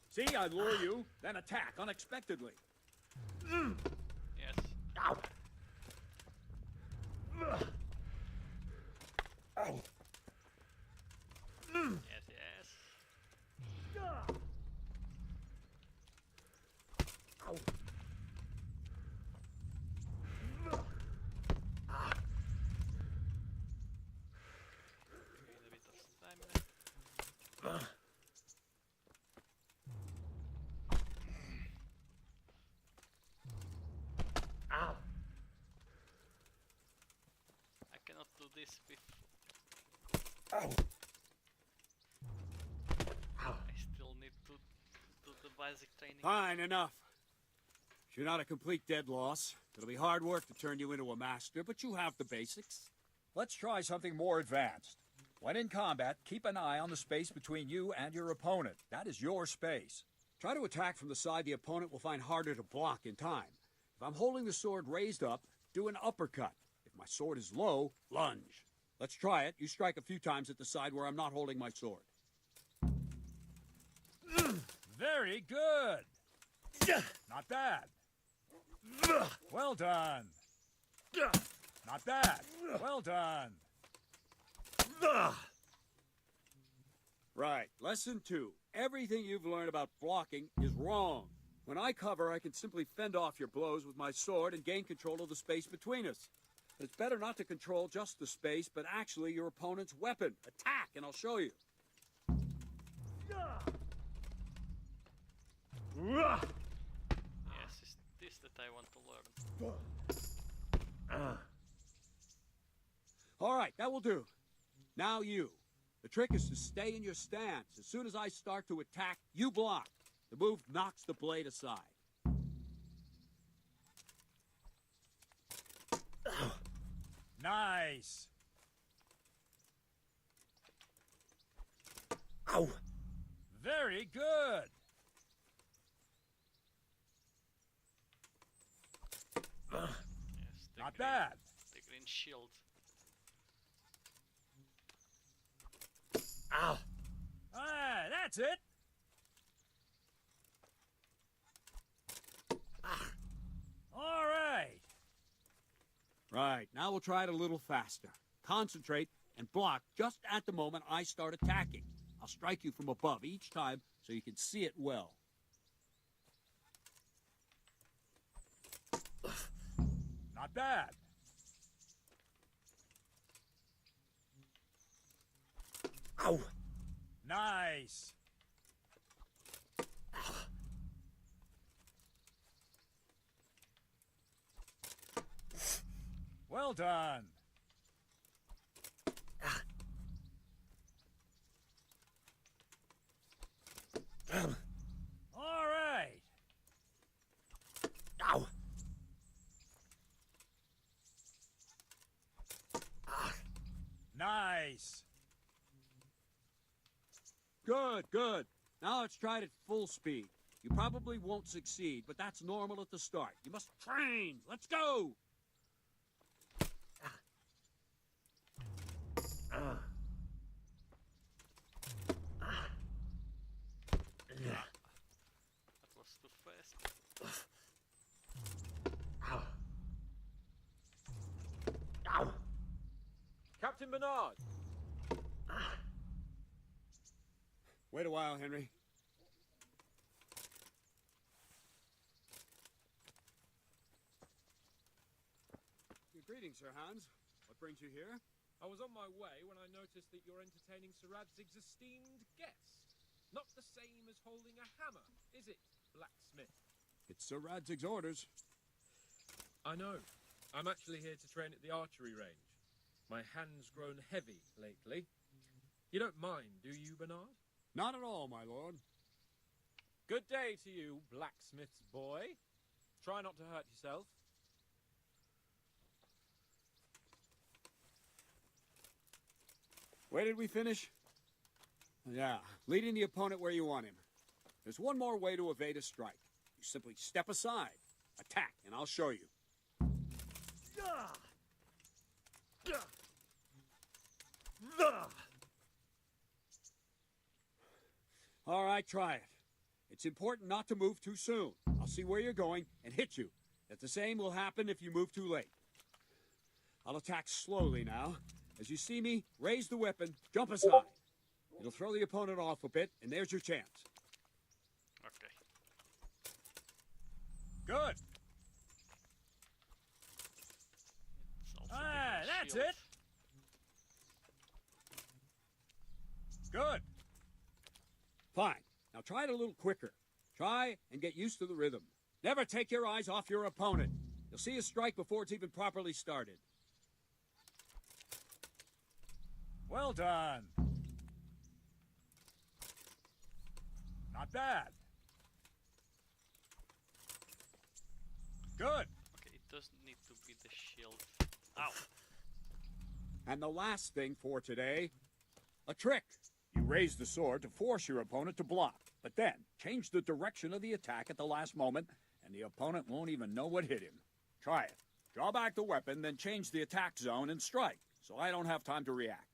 See, I lure you, then attack unexpectedly. Yes. Ow. Yes, yes. Ow. Gain a bit of stamina. Ow. I cannot do this before. Ow. I still need to do the basic training. Fine, enough. You're not a complete dead loss. It'll be hard work to turn you into a master, but you have the basics. Let's try something more advanced. When in combat, keep an eye on the space between you and your opponent. That is your space. Try to attack from the side the opponent will find harder to block in time. If I'm holding the sword raised up, do an uppercut. If my sword is low, lunge. Let's try it. You strike a few times at the side where I'm not holding my sword. Very good. Not bad. Well done. Not bad. Well done. Right. Lesson 2. Everything you've learned about blocking is wrong. When I cover, I can simply fend off your blows with my sword and gain control of the space between us. But it's better not to control just the space, but actually your opponent's weapon. Attack, and I'll show you. Yes, it's this that I want to learn. All right, that will do. Now you. The trick is to stay in your stance. As soon as I start to attack, you block. The move knocks the blade aside. Nice. Ow. Very good. Yes, Not bad. The green shield. Ow. Ah, that's it. All right. Right, now we'll try it a little faster. Concentrate and block just at the moment I start attacking. I'll strike you from above each time so you can see it well. Not bad. Ow. Nice. Well done. All right. Ow. Nice. Good, good. Now let's try it at full speed. You probably won't succeed, but that's normal at the start. You must train. Let's go! That was too fast. Captain Bernard! Wait a while, Henry. Greetings, Sir Hans. What brings you here? I was on my way when I noticed that you're entertaining Sir Radzig's esteemed guest. Not the same as holding a hammer, is it, blacksmith? It's Sir Radzig's orders. I know. I'm actually here to train at the archery range. My hand's grown heavy lately. You don't mind, do you, Bernard? Not at all, my lord. Good day to you, blacksmith's boy. Try not to hurt yourself. Where did we finish? Yeah, leading the opponent where you want him. There's one more way to evade a strike. You simply step aside, attack, and I'll show you. All right, try it. It's important not to move too soon. I'll see where you're going and hit you. That the same will happen if you move too late. I'll attack slowly now. As you see me, raise the weapon, jump aside. It'll throw the opponent off a bit, and there's your chance. Okay. Good. Ah, that's it. Good. Fine. Now try it a little quicker. Try and get used to the rhythm. Never take your eyes off your opponent. You'll see a strike before it's even properly started. Well done. Not bad. Good. Okay, it doesn't need to be the shield. Ow! And the last thing for today, a trick. You raise the sword to force your opponent to block, but then change the direction of the attack at the last moment, and the opponent won't even know what hit him. Try it. Draw back the weapon, then change the attack zone and strike, so I don't have time to react.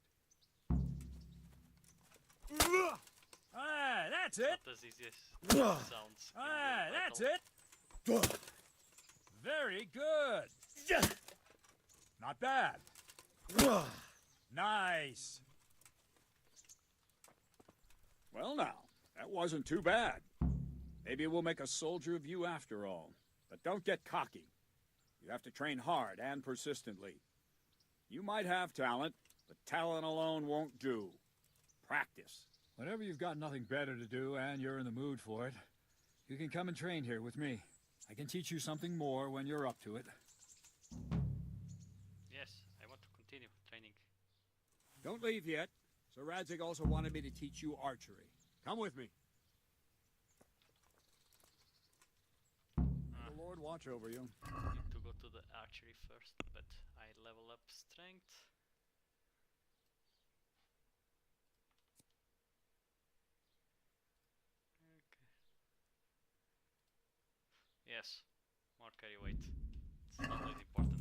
Ah, that's it. Not as easy as it sounds. Ah, that's it. Very good. Not bad. Nice. Well now, that wasn't too bad. Maybe we'll make a soldier of you after all. But don't get cocky. You have to train hard and persistently. You might have talent, but talent alone won't do. Practice. Whenever you've got nothing better to do and you're in the mood for it, you can come and train here with me. I can teach you something more when you're up to it. Yes, I want to continue training. Don't leave yet. Sir Radzig also wanted me to teach you archery. Come with me. The Lord watch over you. Need to go to the archery first, but I level up strength. Okay. Yes, more carry weight. It's always important.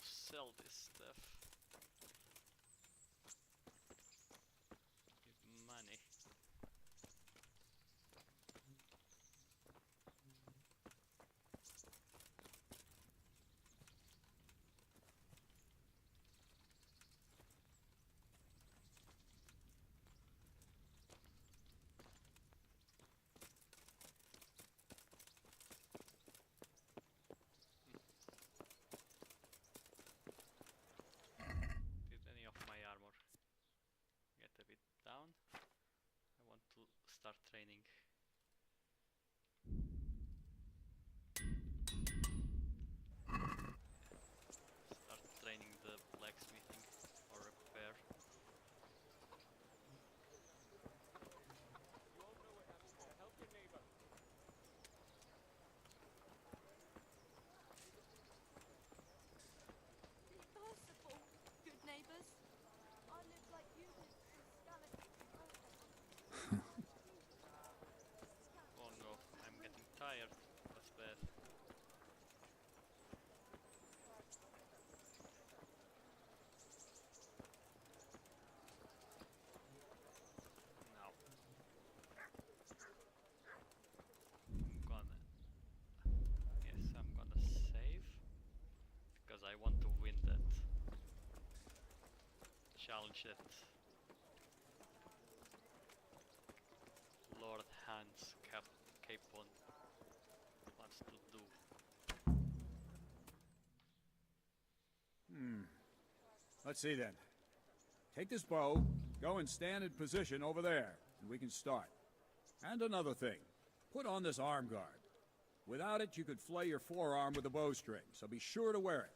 Sell this stuff. Give money. Did any of my armor get a bit down? I want to start training. challenge that Lord Hans Capon wants to do. Let's see then. Take this bow, go and stand in position over there, and we can start. And another thing, put on this arm guard. Without it, you could flay your forearm with a bowstring, so be sure to wear it.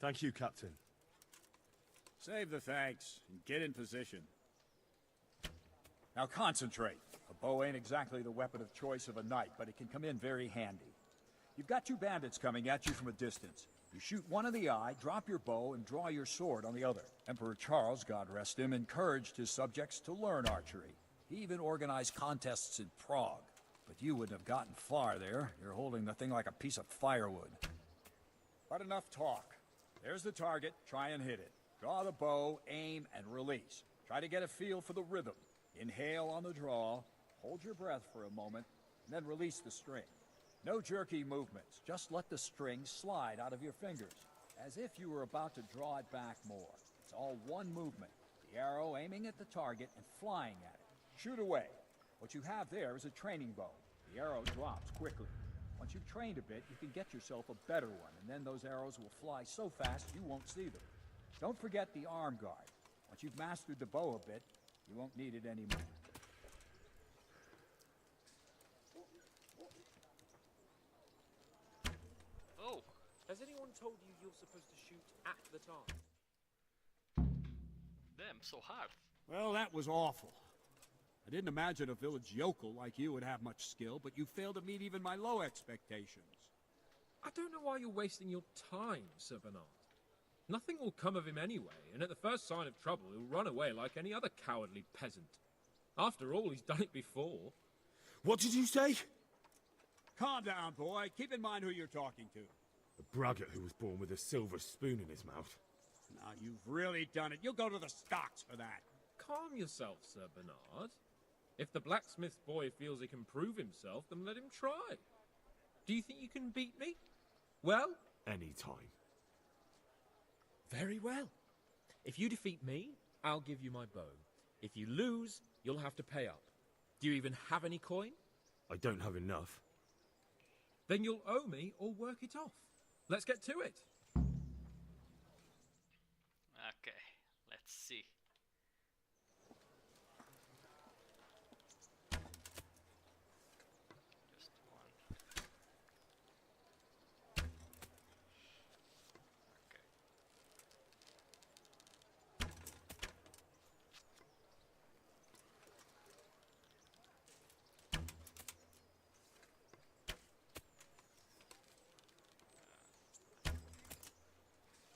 Thank you, Captain. Save the thanks, and get in position. Now concentrate. A bow ain't exactly the weapon of choice of a knight, but it can come in very handy. You've got two bandits coming at you from a distance. You shoot one in the eye, drop your bow, and draw your sword on the other. Emperor Charles, God rest him, encouraged his subjects to learn archery. He even organized contests in Prague. But you wouldn't have gotten far there. You're holding the thing like a piece of firewood. But enough talk. There's the target. Try and hit it. Draw the bow, aim, and release. Try to get a feel for the rhythm. Inhale on the draw, hold your breath for a moment, and then release the string. No jerky movements. Just let the string slide out of your fingers, as if you were about to draw it back more. It's all one movement. The arrow aiming at the target and flying at it. Shoot away. What you have there is a training bow. The arrow drops quickly. Once you've trained a bit, you can get yourself a better one, and then those arrows will fly so fast you won't see them. Don't forget the arm guard. Once you've mastered the bow a bit, you won't need it anymore. Oh! Has anyone told you you're supposed to shoot at the target? Damn, so hard. Well, that was awful. I didn't imagine a village yokel like you would have much skill, but you failed to meet even my low expectations. I don't know why you're wasting your time, Sir Bernard. Nothing will come of him anyway, and at the first sign of trouble, he'll run away like any other cowardly peasant. After all, he's done it before. What did you say? Calm down, boy. Keep in mind who you're talking to. A braggart who was born with a silver spoon in his mouth. Now, you've really done it. You'll go to the stocks for that. Calm yourself, Sir Bernard. If the blacksmith boy feels he can prove himself, then let him try. Do you think you can beat me? Well? Any time. Very well. If you defeat me, I'll give you my bow. If you lose, you'll have to pay up. Do you even have any coin? I don't have enough. Then you'll owe me or work it off. Let's get to it. Okay, let's see. Just one. Okay.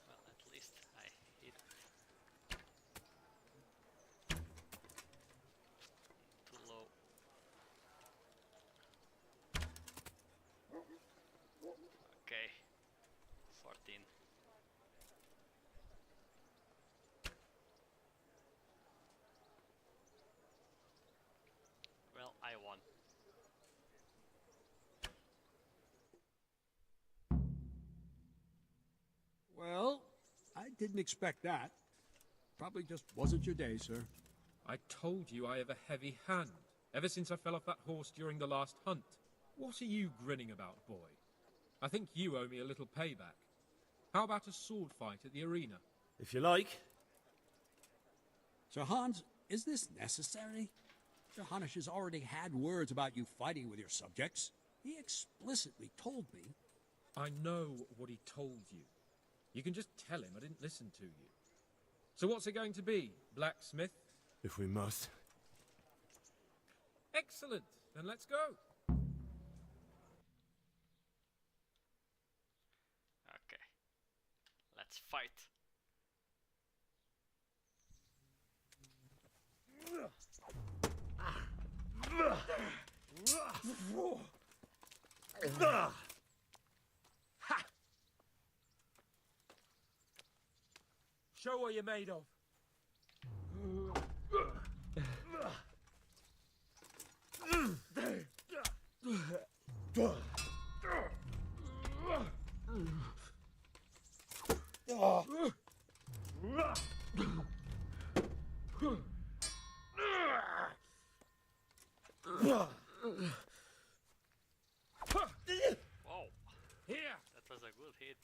Well, at least I hit too low. Okay, 14. Well, I won. Well, I didn't expect that. Probably just wasn't your day, sir. I told you I have a heavy hand, ever since I fell off that horse during the last hunt. What are you grinning about, boy? I think you owe me a little payback. How about a sword fight at the arena? If you like. Sir Hans, is this necessary? Sir Hanush has already had words about you fighting with your subjects. He explicitly told me. I know what he told you. You can just tell him I didn't listen to you. So what's it going to be, blacksmith? If we must. Excellent. Then let's go. Okay, let's fight. Show what you're made of. Wow. Here. That was a good hit.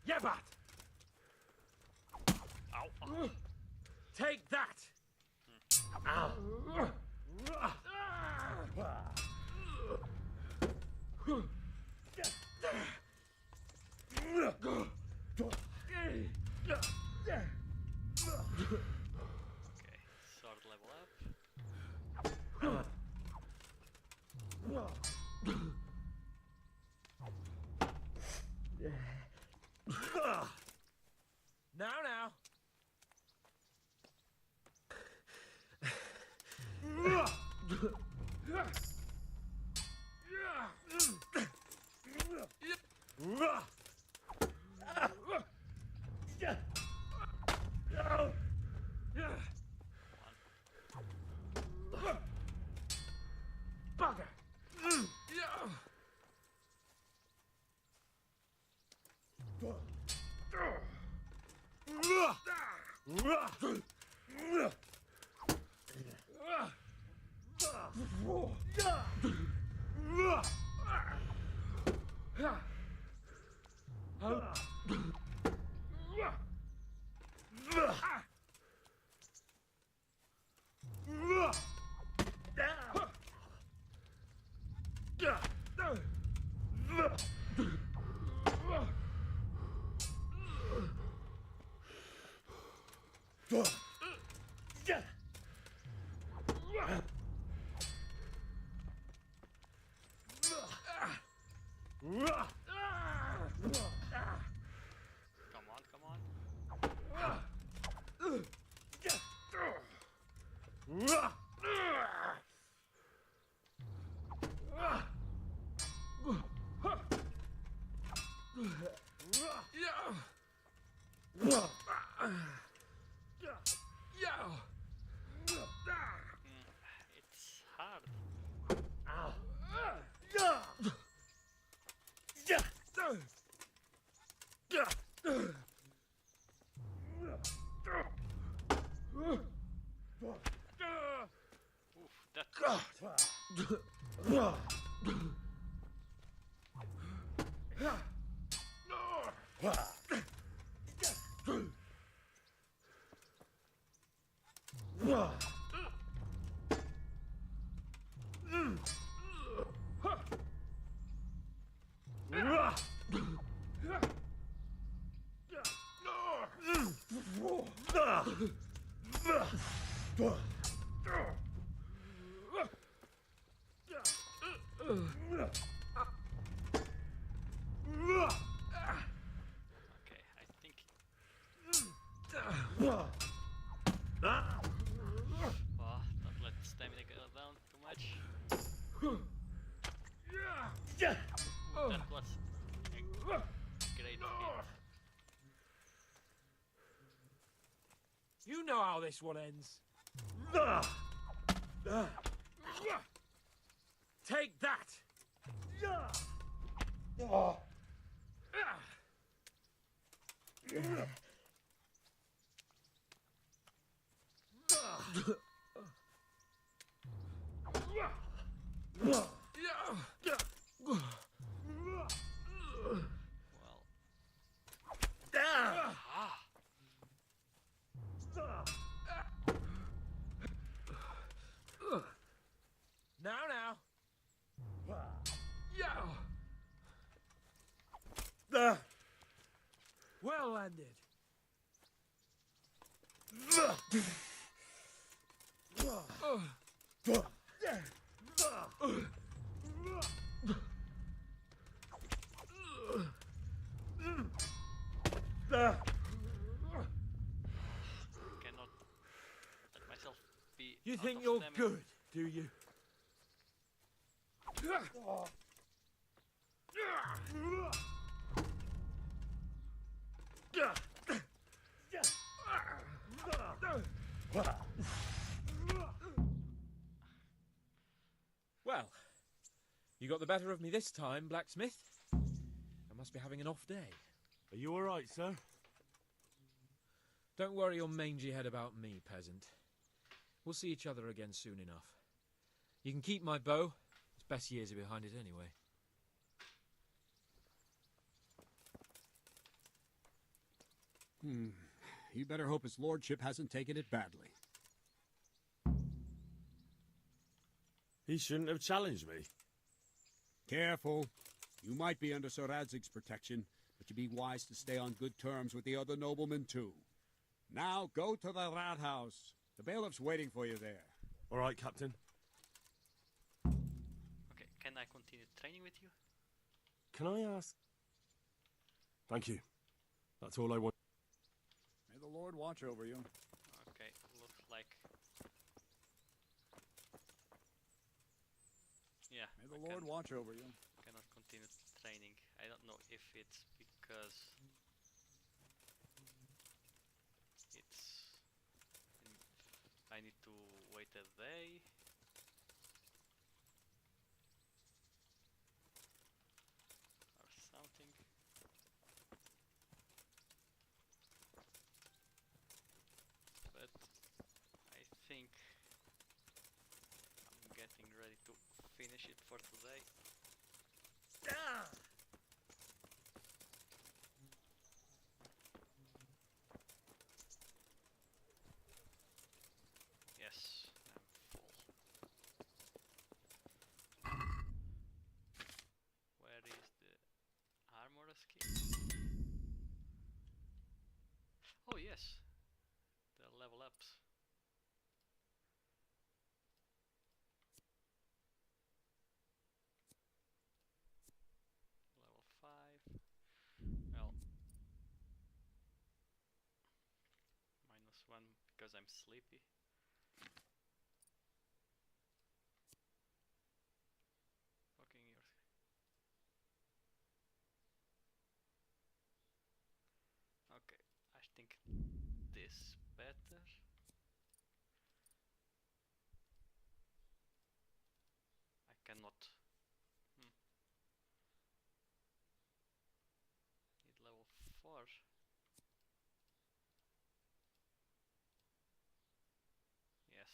Yebat! Ow. Take that! Ow. Okay, sword level up. Now. Bugger! Come on. It's hard. Oof, that okay, I think. Oh, don't let the stamina go down too much. That was a great hit. You know how this one ends. Take that! Now. Well landed. Cannot let myself be. You out think of you're stamina. good, do you? Well, you got the better of me this time, blacksmith. I must be having an off day. Are you all right, sir? Don't worry your mangy head about me, peasant. We'll see each other again soon enough. You can keep my bow. Its best years are behind it anyway. You better hope his lordship hasn't taken it badly. He shouldn't have challenged me. Careful. You might be under Sir Radzig's protection, but you be wise to stay on good terms with the other noblemen too. Now go to the rat house. The bailiff's waiting for you there. All right, Captain. Okay, can I continue training with you? Can I ask? Thank you. That's all I want. May the Lord watch over you. Okay, looks like... Yeah. May the Lord watch over you. Cannot continue training. I don't know if it's because... I need to wait a day. Or something. But I think I'm getting ready to finish it for today. Yes, I'm full. Where is the armor skill? Oh yes, the level ups. Level 5. Well, -1 because I'm sleepy. Fucking yours. Okay, I think this better. I cannot. Need level 4. Yes.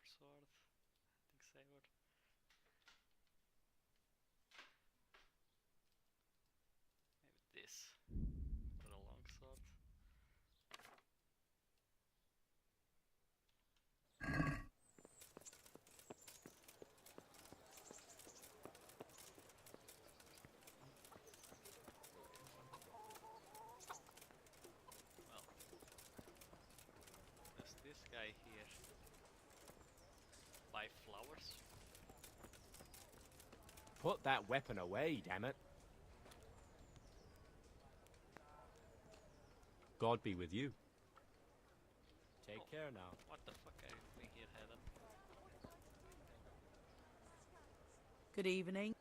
Sword. I think saber. Maybe this for a long sword. Well, does this guy here buy flowers? Put that weapon away, damn it. God be with you. Take care now. What the fuck are you doing here, Adam? Good evening.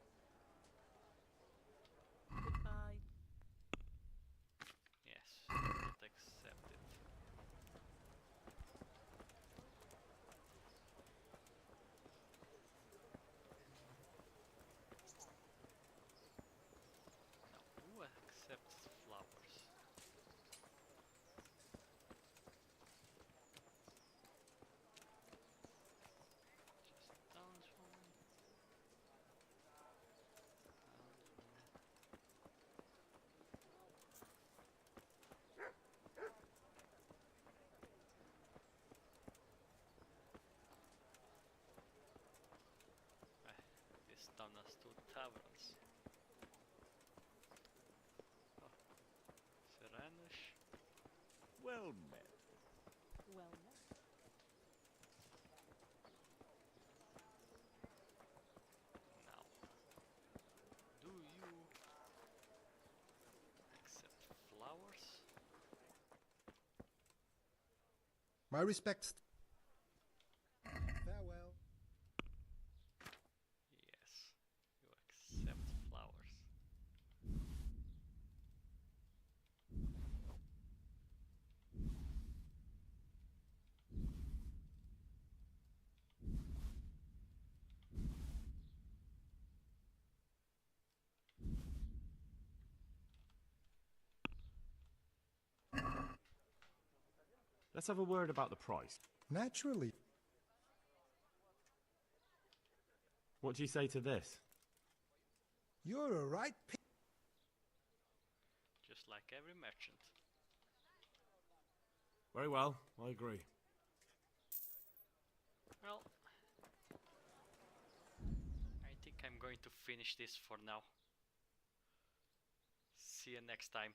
Goodbye. Yes, not accepted. Now, who accepts flowers? Just townswoman. This town has 2 taverns. Oh, Serenish. Well met. Well met. My respects. Farewell. Yes, you accept flowers. Let's have a word about the price. Naturally. What do you say to this? You're a right Just like every merchant. Very well, I agree. Well, I think I'm going to finish this for now. See you next time.